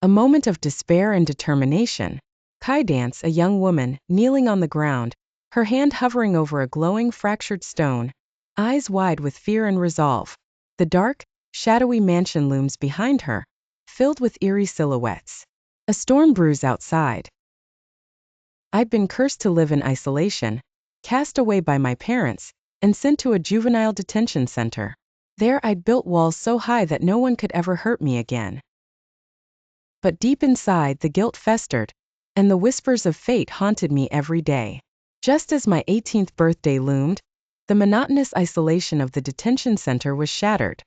A moment of despair and determination. Kaidance, a young woman, kneeling on the ground, her hand hovering over a glowing fractured stone, eyes wide with fear and resolve. The dark, shadowy mansion looms behind her, filled with eerie silhouettes. A storm brews outside. I'd been cursed to live in isolation, cast away by my parents, and sent to a juvenile detention center. There I'd built walls so high that no one could ever hurt me again. But deep inside, the guilt festered, and the whispers of fate haunted me every day. Just as my 18th birthday loomed, the monotonous isolation of the detention center was shattered.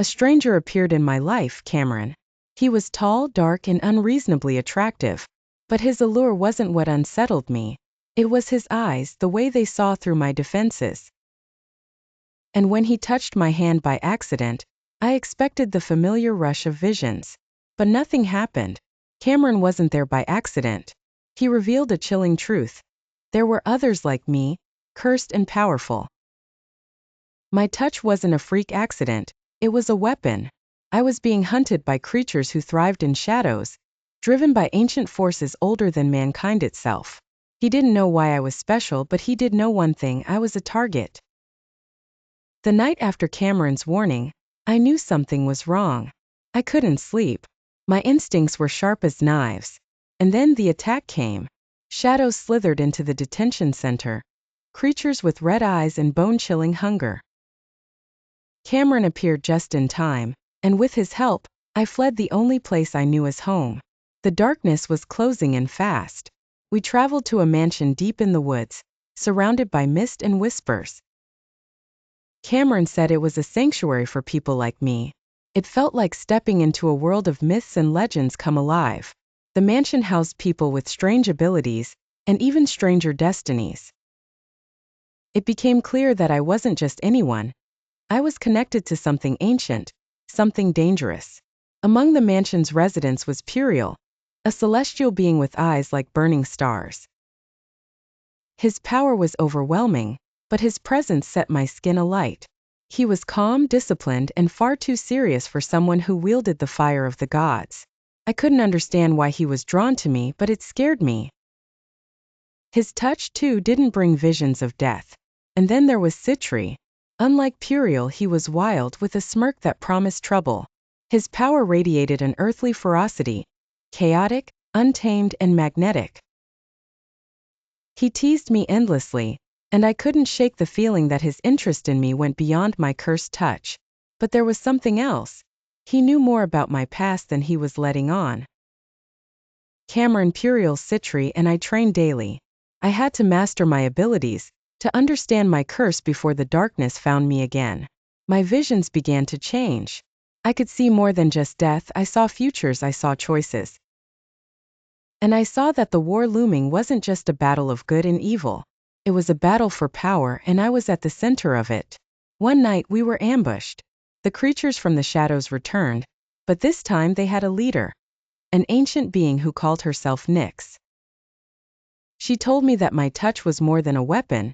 A stranger appeared in my life, Cameron. He was tall, dark, and unreasonably attractive, but his allure wasn't what unsettled me. It was his eyes, the way they saw through my defenses. And when he touched my hand by accident, I expected the familiar rush of visions. But nothing happened. Cameron wasn't there by accident. He revealed a chilling truth. There were others like me, cursed and powerful. My touch wasn't a freak accident, it was a weapon. I was being hunted by creatures who thrived in shadows, driven by ancient forces older than mankind itself. He didn't know why I was special, but he did know one thing: I was a target. The night after Cameron's warning, I knew something was wrong. I couldn't sleep. My instincts were sharp as knives. And then the attack came. Shadows slithered into the detention center, creatures with red eyes and bone-chilling hunger. Cameron appeared just in time, and with his help, I fled the only place I knew as home. The darkness was closing in fast. We traveled to a mansion deep in the woods, surrounded by mist and whispers. Cameron said it was a sanctuary for people like me. It felt like stepping into a world of myths and legends come alive. The mansion housed people with strange abilities, and even stranger destinies. It became clear that I wasn't just anyone. I was connected to something ancient, something dangerous. Among the mansion's residents was Puriel, a celestial being with eyes like burning stars. His power was overwhelming, but his presence set my skin alight. He was calm, disciplined, and far too serious for someone who wielded the fire of the gods. I couldn't understand why he was drawn to me, but it scared me. His touch, too, didn't bring visions of death. And then there was Sitri. Unlike Puriel, he was wild, with a smirk that promised trouble. His power radiated an earthly ferocity, chaotic, untamed, and magnetic. He teased me endlessly, and I couldn't shake the feeling that his interest in me went beyond my cursed touch. But there was something else. He knew more about my past than he was letting on. Cameron, Puriel, Sitri, and I trained daily. I had to master my abilities, to understand my curse before the darkness found me again. My visions began to change. I could see more than just death. I saw futures, I saw choices. And I saw that the war looming wasn't just a battle of good and evil. It was a battle for power, and I was at the center of it. One night we were ambushed. The creatures from the shadows returned, but this time they had a leader. An ancient being who called herself Nyx. She told me that my touch was more than a weapon.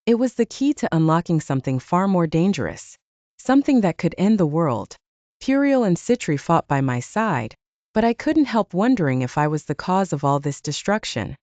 It was the key to unlocking something far more dangerous. Something that could end the world. Puriel and Sitri fought by my side, but I couldn't help wondering if I was the cause of all this destruction.